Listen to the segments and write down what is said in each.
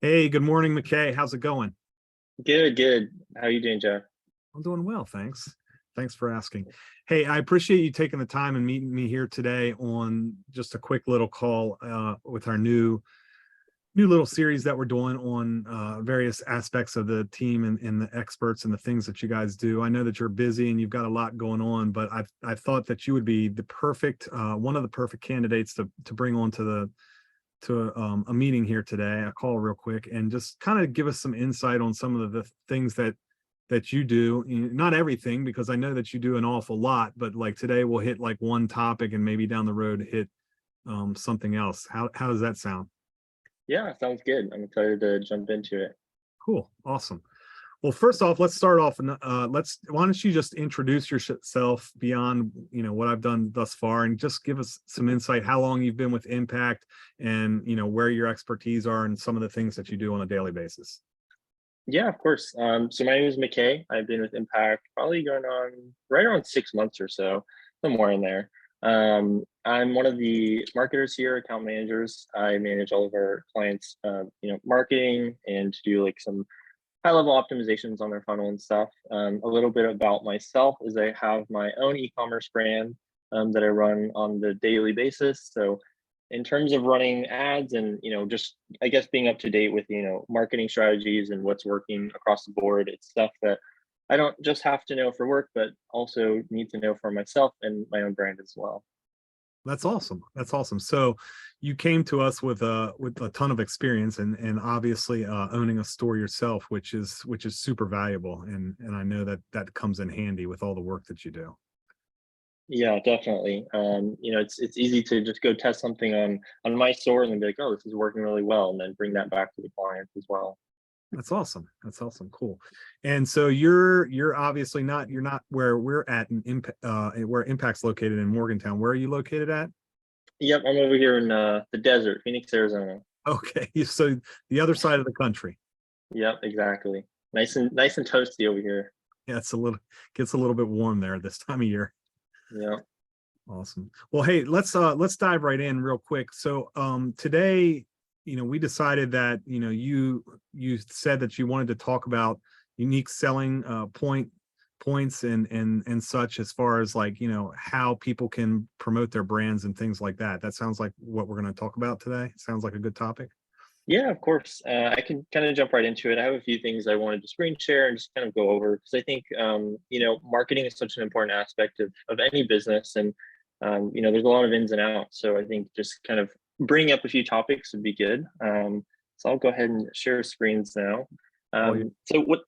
Hey, good morning, McKay. How's it going? Good, good. How are you doing, Joe? I'm doing well, thanks. Thanks for asking. Hey, I appreciate you taking the time and meeting me here today on just a quick little call with our new little series that we're doing on various aspects of the team and the experts and the things that you guys do. I know that you're busy and you've got a lot going on, but I thought that you would be the perfect one of the perfect candidates to bring on to a meeting here today, a call real quick, and just kind of give us some insight on some of the things that you do. Not everything, because I know that you do an awful lot, but like today we'll hit like one topic and maybe down the road hit something else. How does that sound? Yeah, sounds good. I'm excited to jump into it. Cool, awesome. Well, first off, let's start off and why don't you just introduce yourself beyond what I've done thus far, and just give us some insight how long you've been with Impact, and where your expertise are and some of the things that you do on a daily basis. Yeah, of course. So my name is McKay. I've been with Impact probably going on right around 6 months or so, somewhere in there. I'm one of the marketers here, account managers. I manage all of our clients, marketing, and to do like some high-level optimizations on their funnel and stuff. A little bit about myself is I have my own e-commerce brand that I run on the daily basis. So in terms of running ads and just I guess being up to date with marketing strategies and what's working across the board, it's stuff that I don't just have to know for work, but also need to know for myself and my own brand as well. That's awesome. That's awesome. So you came to us with a ton of experience, and obviously owning a store yourself, which is super valuable, and I know that that comes in handy with all the work that you do. Yeah, definitely. It's easy to just go test something on my store and then be like, oh, this is working really well, and then bring that back to the client as well. That's awesome. That's awesome. Cool. And so you're obviously not, you're not where we're at in where Impact's located in Morgantown. Where are you located at? Yep, I'm over here in the desert, Phoenix, Arizona. Okay, so the other side of the country. Yep, exactly. Nice and toasty over here. Yeah, it's a little gets a little bit warm there this time of year. Yeah. Awesome. Well, hey, let's dive right in real quick. So today, we decided that, you said that you wanted to talk about unique selling points and such, as far as like, how people can promote their brands and things like that. That sounds like what we're going to talk about today. Sounds like a good topic. Yeah, of course. I can kind of jump right into it. I have a few things I wanted to screen share and just kind of go over because I think marketing is such an important aspect of any business, and there's a lot of ins and outs. So I think just kind of bringing up a few topics would be good. So I'll go ahead and share screens now. Oh, yeah. So what?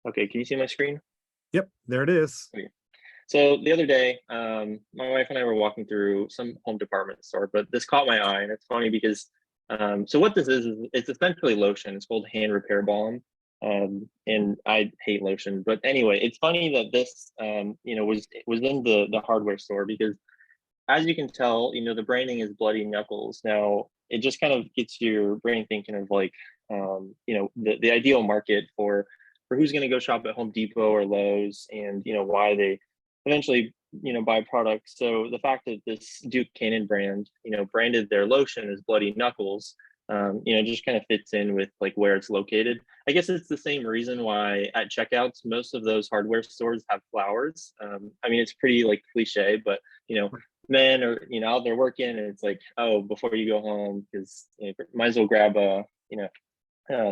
Okay, can you see my screen? Yep, there it is. Okay. So the other day, my wife and I were walking through some home department store, but this caught my eye, and it's funny because so what this is it's essentially lotion. It's called hand repair balm. And I hate lotion, but anyway, it's funny that this was in the hardware store because as you can tell, the branding is bloody knuckles. Now it just kind of gets your brain thinking of like the ideal market for who's going to go shop at Home Depot or Lowe's, and why they eventually buy products. So the fact that this Duke Cannon brand branded their lotion as bloody knuckles, just kind of fits in with like where it's located. I guess it's the same reason why at checkouts most of those hardware stores have flowers. I mean, it's pretty like cliche, but men are out there working, and it's like, oh, before you go home, because might as well grab a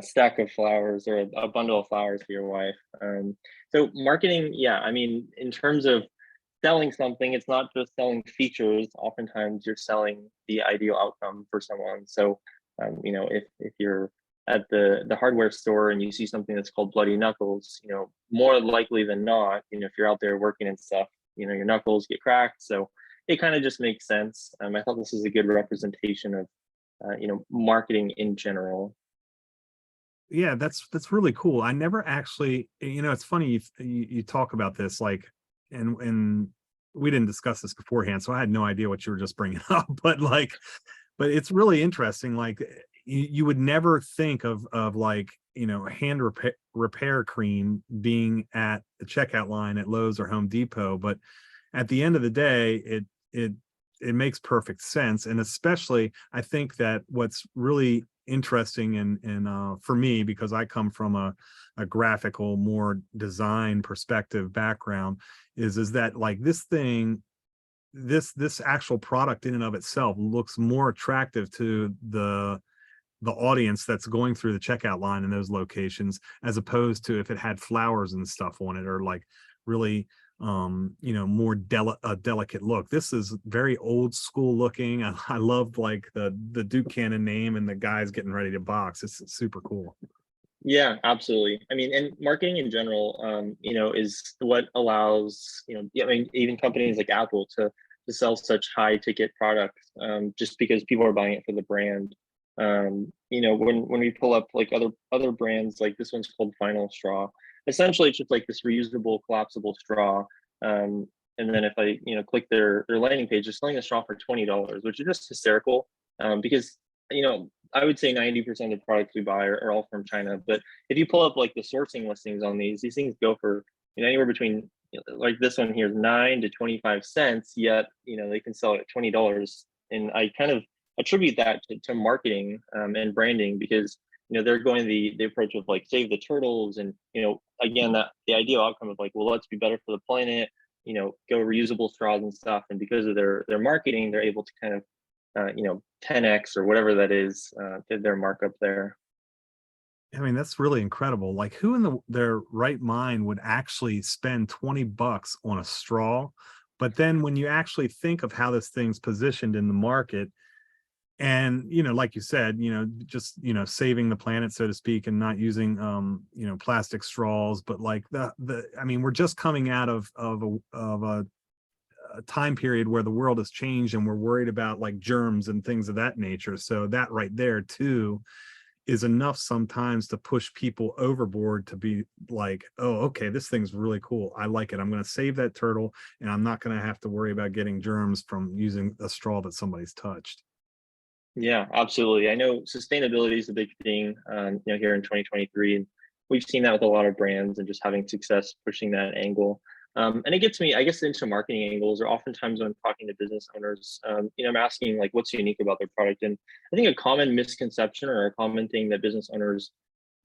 stack of flowers or a bundle of flowers for your wife. So marketing, yeah, I mean, in terms of selling something, it's not just selling features. Oftentimes you're selling the ideal outcome for someone. So if you're at the hardware store and you see something that's called bloody knuckles, more likely than not, if you're out there working and stuff, your knuckles get cracked. So it kind of just makes sense. I thought this is a good representation of marketing in general. Yeah, that's really cool. I never actually, it's funny you talk about this, like, and we didn't discuss this beforehand, so I had no idea what you were just bringing up, but it's really interesting. Like, you would never think of like, hand repair cream being at the checkout line at Lowe's or Home Depot, but at the end of the day, it it makes perfect sense. And especially, I think that what's really interesting and for me, because I come from a graphical, more design perspective background, is that like this thing, this actual product in and of itself looks more attractive to the audience that's going through the checkout line in those locations, as opposed to if it had flowers and stuff on it, or like really more delicate look. This is very old school looking. I loved like the Duke Cannon name and the guys getting ready to box. It's super cool. Yeah, absolutely. I mean, and marketing in general, is what allows, I mean, even companies like Apple to sell such high ticket products, just because people are buying it for the brand. When we pull up like other brands, like this one's called Final Straw. Essentially, it's just like this reusable, collapsible straw. And then if I, click their landing page, they're selling a straw for $20, which is just hysterical. Because I would say 90% of the products we buy are all from China. But if you pull up like the sourcing listings on these things go for anywhere between like this one here is 9 to 25 cents. Yet they can sell it at $20, and I kind of attribute that to marketing and branding, because they're going the approach of like save the turtles, and again that the ideal outcome of like, well, let's be better for the planet, go reusable straws and stuff. And because of their marketing, they're able to kind of 10x or whatever that is, their markup there. I mean, that's really incredible. Like, who in their right mind would actually spend $20 on a straw? But then when you actually think of how this thing's positioned in the market, and like you said, just saving the planet, so to speak, and not using plastic straws, but like I mean, we're just coming out of a time period where the world has changed, and we're worried about like germs and things of that nature. So that right there too is enough sometimes to push people overboard to be like, oh, okay, this thing's really cool, I like it, I'm going to save that turtle, and I'm not going to have to worry about getting germs from using a straw that somebody's touched. Yeah, absolutely. I know sustainability is a big thing, here in 2023, and we've seen that with a lot of brands and just having success pushing that angle. And it gets me, I guess, into marketing angles, or oftentimes when I'm talking to business owners, I'm asking like, what's unique about their product? And I think a common misconception or a common thing that business owners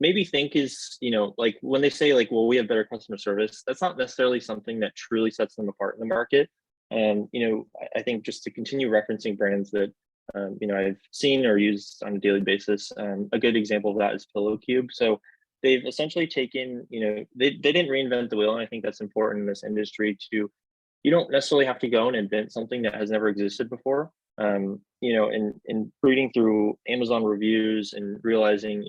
maybe think is, like when they say like, well, we have better customer service, that's not necessarily something that truly sets them apart in the market. And, I think just to continue referencing brands that I've seen or used on a daily basis. A good example of that is 𝗕𝗿. So they've essentially taken, they didn't reinvent the wheel. And I think that's important in this industry to, you don't necessarily have to go and invent something that has never existed before. And reading through Amazon reviews and realizing,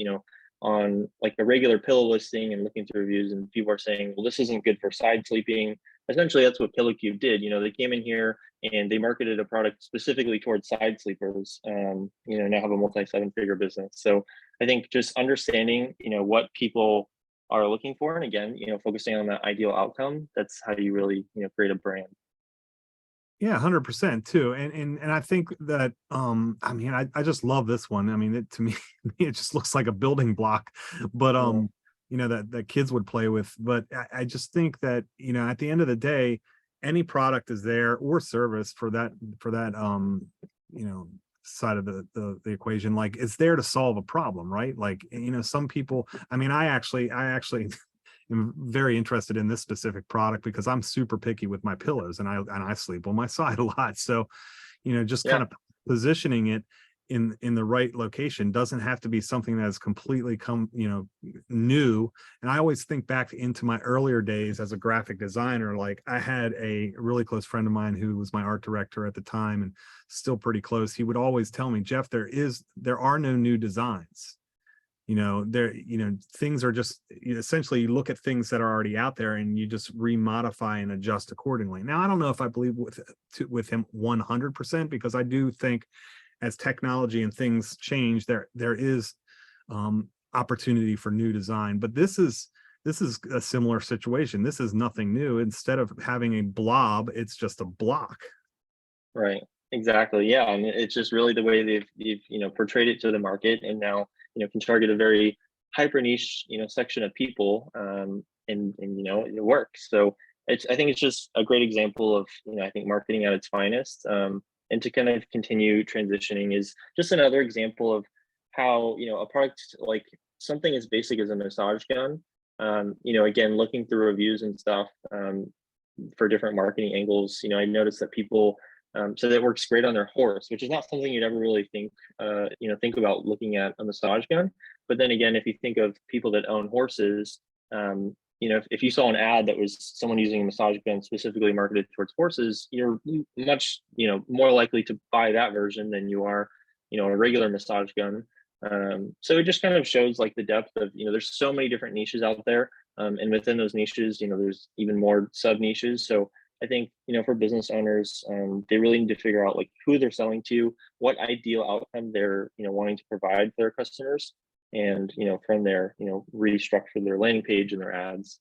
on like a regular pill listing and looking through reviews, and people are saying, well, this isn't good for side sleeping. Essentially, that's what 𝗕𝗿 did. They came in here and they marketed a product specifically towards side sleepers. Now have a multi-7-figure business. So I think just understanding, what people are looking for, and again, focusing on that ideal outcome. That's how you really, create a brand. Yeah, 100% too. And I think that I mean, I just love this one. I mean, to me it just looks like a building block, but that kids would play with. But I just think that, at the end of the day, any product is there, or service for that side of the equation, like it's there to solve a problem, right? Like, some people, I mean, I actually am very interested in this specific product because I'm super picky with my pillows, and I sleep on my side a lot. So, just kind of positioning it in the right location doesn't have to be something that has completely new. And I always think back into my earlier days as a graphic designer. Like, I had a really close friend of mine who was my art director at the time, and still pretty close. He would always tell me, Jeff, there are no new designs. Things are just, essentially you look at things that are already out there and you just remodify and adjust accordingly. Now, I don't know if I believe with him 100%, because I do think as technology and things change, there is opportunity for new design. But this is a similar situation. This is nothing new. Instead of having a blob, it's just a block. Right. Exactly. Yeah. And it's just really the way they've portrayed it to the market, and now can target a very hyper niche section of people, and it works. So I think it's just a great example of I think marketing at its finest. and to kind of continue transitioning is just another example of how, a product like something as basic as a massage gun, again, looking through reviews and stuff, for different marketing angles, I noticed that people so that works great on their horse, which is not something you'd ever really think about looking at a massage gun. But then again, if you think of people that own horses, if you saw an ad that was someone using a massage gun specifically marketed towards horses, you're much, more likely to buy that version than you are, a regular massage gun. So it just kind of shows like the depth of, there's so many different niches out there. And within those niches, there's even more sub niches. So I think, for business owners, they really need to figure out like who they're selling to, what ideal outcome they're, wanting to provide for their customers. And, from there, restructure their landing page and their ads.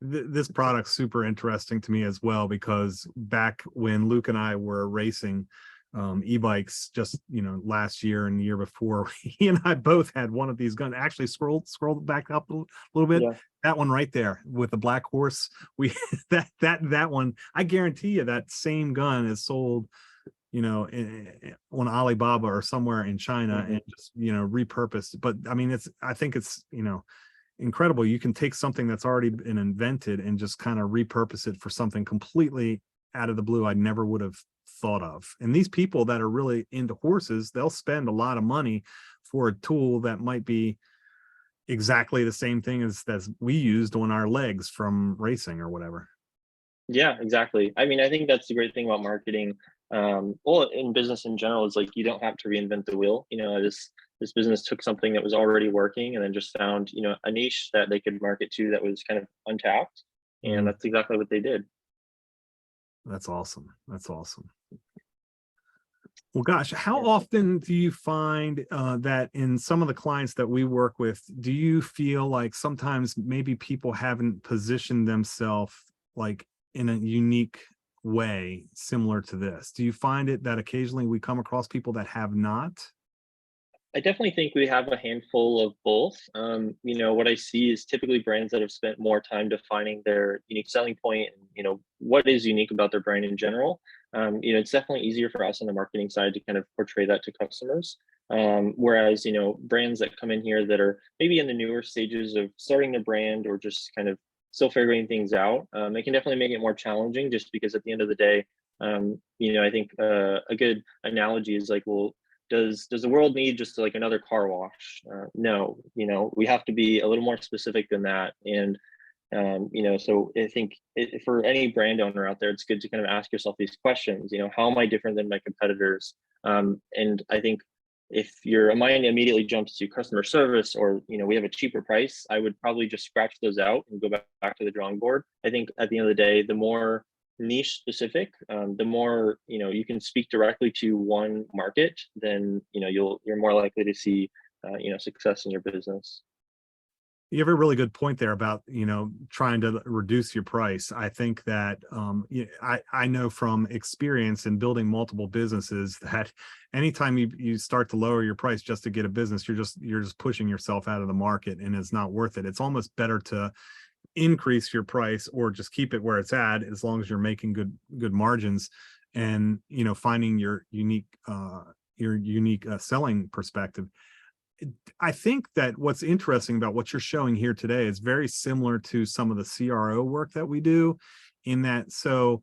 This product's super interesting to me as well, because back when Luke and I were racing e-bikes just last year and the year before, he and I both had one of these guns. Actually scroll back up a little bit. Yeah. That one right there with the black horse, we that one, I guarantee you that same gun is sold on Alibaba or somewhere in China, and just repurposed. But I mean, I think it's incredible. You can take something that's already been invented and just kind of repurpose it for something completely out of the blue I never would have thought of. And these people that are really into horses, they'll spend a lot of money for a tool that might be exactly the same thing as we used on our legs from racing or whatever. Yeah, exactly. I mean, I think that's the great thing about marketing. Well, in business in general, is like you don't have to reinvent the wheel. This business took something that was already working and then just found, a niche that they could market to that was kind of untapped. And that's exactly what they did. That's awesome. That's awesome. Well, gosh, how often do you find that in some of the clients that we work with, do you feel like sometimes maybe people haven't positioned themselves like in a unique way similar to this? Do you find it that occasionally we come across people that have not? I definitely think we have a handful of both. What I see is typically brands that have spent more time defining their unique selling point and, what is unique about their brand in general. It's definitely easier for us on the marketing side to kind of portray that to customers. Whereas, brands that come in here that are maybe in the newer stages of starting their brand or just kind of still figuring things out, it can definitely make it more challenging, just because at the end of the day, I think a good analogy is like, well, does the world need just like another car wash? No, we have to be a little more specific than that. And, so I think for any brand owner out there, it's good to kind of ask yourself these questions, how am I different than my competitors? And I think if your mind immediately jumps to customer service or, we have a cheaper price, I would probably just scratch those out and go back to the drawing board. I think at the end of the day, the more niche specific, the more you can speak directly to one market, then you're more likely to see success in your business. You have a really good point there about trying to reduce your price. I think that I know from experience in building multiple businesses that anytime you start to lower your price just to get a business, you're just pushing yourself out of the market, and it's not worth it. It's almost better to increase your price or just keep it where it's at, as long as you're making good margins and finding your unique selling perspective. I think that what's interesting about what you're showing here today is very similar to some of the CRO work that we do, in that, so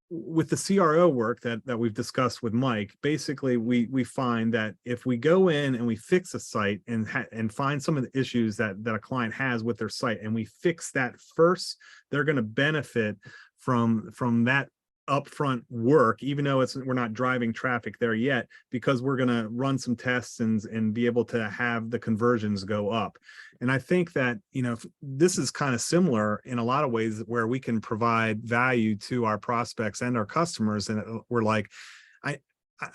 with the CRO work that we've discussed with Mike, basically we find that if we go in and we fix a site and find some of the issues that a client has with their site, and we fix that first, they're going to benefit from that upfront work, even though we're not driving traffic there yet, because we're going to run some tests and be able to have the conversions go up. And I think that this is kind of similar in a lot of ways, where we can provide value to our prospects and our customers, and we're like,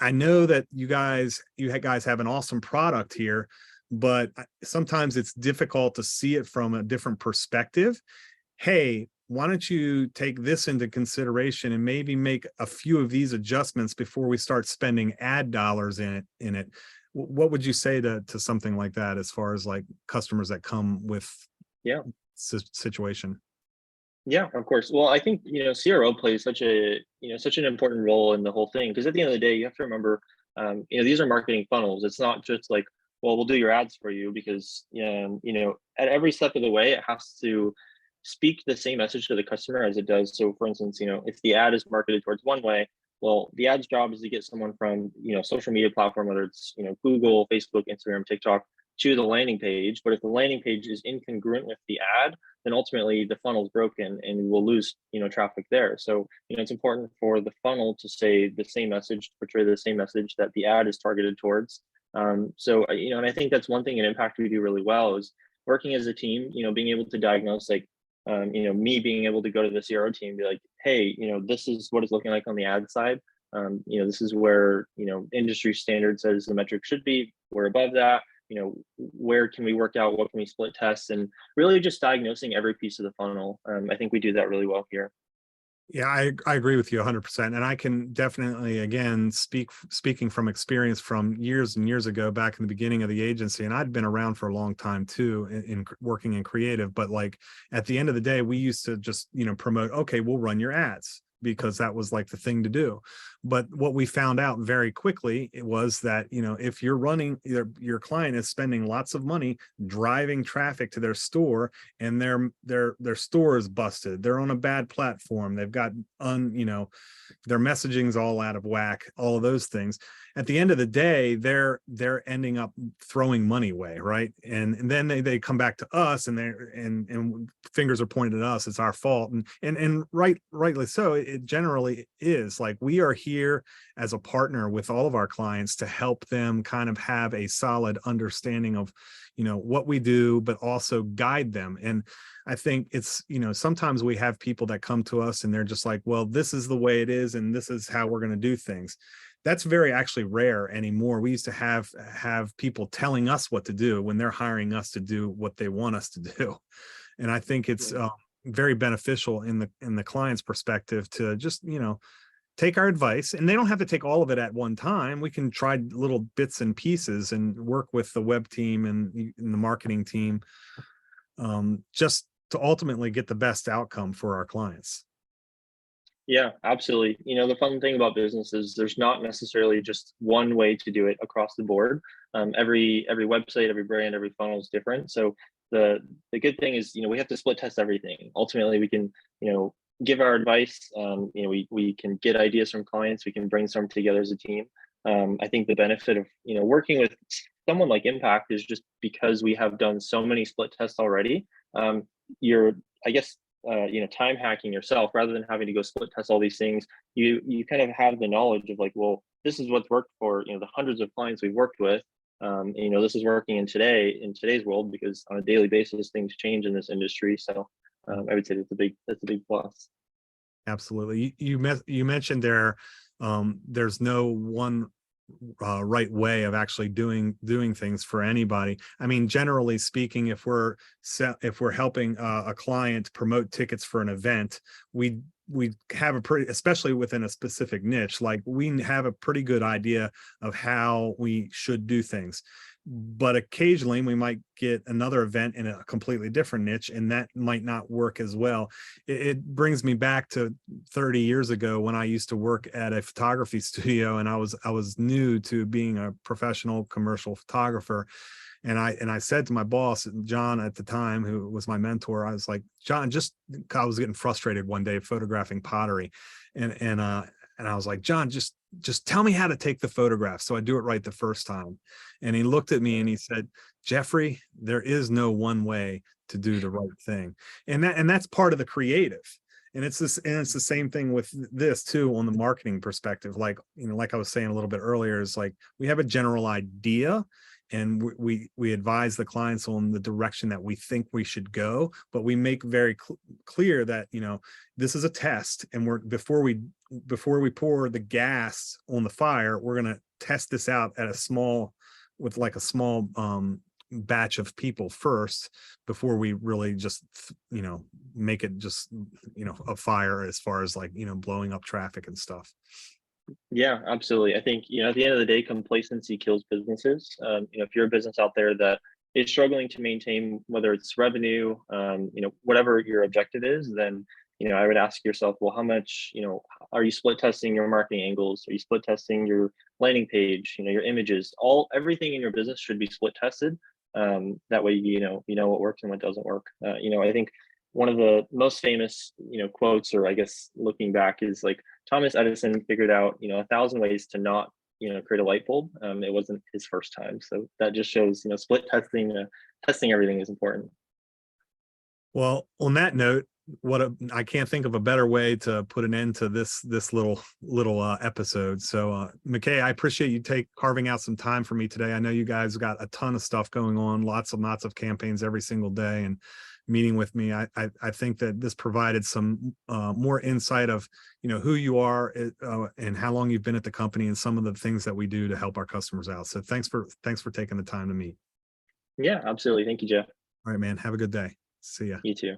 I know that you guys have an awesome product here, but sometimes it's difficult to see it from a different perspective. Hey, why don't you take this into consideration and maybe make a few of these adjustments before we start spending ad dollars in it? What would you say to something like that, as far as like customers that come with situation? Yeah, of course. Well, I think, CRO plays such an important role in the whole thing, because at the end of the day, you have to remember, these are marketing funnels. It's not just like, well, we'll do your ads for you, because, at every step of the way, it has to speak the same message to the customer as it does. So for instance, if the ad is marketed towards one way, well, the ad's job is to get someone from, social media platform, whether it's, Google, Facebook, Instagram, TikTok, to the landing page. But if the landing page is incongruent with the ad, then ultimately the funnel is broken and we'll lose, traffic there. So, it's important for the funnel to say the same message, portray the same message that the ad is targeted towards. And I think that's one thing in Impact we do really well is working as a team, being able to diagnose, like, me being able to go to the CRO team and be like, hey, this is what it's looking like on the ad side. This is where, industry standard says the metric should be. We're above that. Where can we work out? What can we split test? And really just diagnosing every piece of the funnel. I think we do that really well here. Yeah, I agree with you 100%. And I can definitely, again, speaking from experience from years and years ago, back in the beginning of the agency, and I'd been around for a long time too, in working in creative. But like at the end of the day, we used to just, promote, okay, we'll run your ads, because that was like the thing to do. But what we found out very quickly, it was that, if you're running, your client is spending lots of money driving traffic to their store, and their store is busted, they're on a bad platform, they've got their messaging's all out of whack, all of those things. At the end of the day, they're ending up throwing money away, right? And then they come back to us, and and fingers are pointed at us. It's our fault, and rightly so. It generally is. Like, we are here as a partner with all of our clients to help them kind of have a solid understanding of what we do, but also guide them. And I think it's, sometimes we have people that come to us and they're just like, well, this is the way it is, and this is how we're going to do things. That's very actually rare anymore. We used to have people telling us what to do when they're hiring us to do what they want us to do. And I think it's very beneficial in the client's perspective to just, take our advice. And they don't have to take all of it at one time. We can try little bits and pieces and work with the web team and the marketing team, just to ultimately get the best outcome for our clients. Yeah, absolutely. The fun thing about business is there's not necessarily just one way to do it across the board. Every website, every brand, every funnel is different. So the good thing is, we have to split test everything. Ultimately, we can, give our advice. We can get ideas from clients. We can brainstorm together as a team. I think the benefit of, working with someone like Impact is just because we have done so many split tests already. You're, I guess, time hacking yourself rather than having to go split test all these things. You kind of have the knowledge of like, well, this is what's worked for, the hundreds of clients we've worked with. This is working in today's world, because on a daily basis, things change in this industry. So I would say that's a big plus. Absolutely. You mentioned there's no one right way of actually doing things for anybody. I mean, generally speaking, if we're helping a client promote tickets for an event, we have a pretty, especially within a specific niche, like we have a pretty good idea of how we should do things. But occasionally we might get another event in a completely different niche, and that might not work as well. It brings me back to 30 years ago when I used to work at a photography studio, and I was new to being a professional commercial photographer. And I said to my boss, John, at the time, who was my mentor, I was like, John, I was getting frustrated one day photographing pottery. And I was like, John, just tell me how to take the photograph so I do it right the first time. And he looked at me and he said, Jeffrey, there is no one way to do the right thing. And that's part of the creative. And it's the same thing with this too, on the marketing perspective. Like, like I was saying a little bit earlier, is like, we have a general idea, and we advise the clients on the direction that we think we should go, but we make very clear that, this is a test, and before we pour the gas on the fire, we're going to test this out at a small batch of people first, before we really just, make it just, a fire, as far as like, blowing up traffic and stuff. Yeah, absolutely. I think, at the end of the day, complacency kills businesses. If you're a business out there that, is struggling to maintain, whether it's revenue, whatever your objective is, then, I would ask yourself, well, how much, are you split testing your marketing angles? Are you split testing your landing page, your images, everything in your business should be split tested. That way, you know what works and what doesn't work. I think one of the most famous, quotes, or I guess looking back, is like Thomas Edison figured out, 1,000 ways to not, create a light bulb. It wasn't his first time. So that just shows, split testing, testing everything is important. Well, on that note, I can't think of a better way to put an end to this little episode. So McKay, I appreciate you carving out some time for me today. I know you guys got a ton of stuff going on, lots of campaigns every single day, and meeting with me. I think that this provided some more insight of who you are and how long you've been at the company, and some of the things that we do to help our customers out. So thanks for taking the time to meet. Yeah, absolutely. Thank you, Jeff. All right, man. Have a good day. See ya. You too.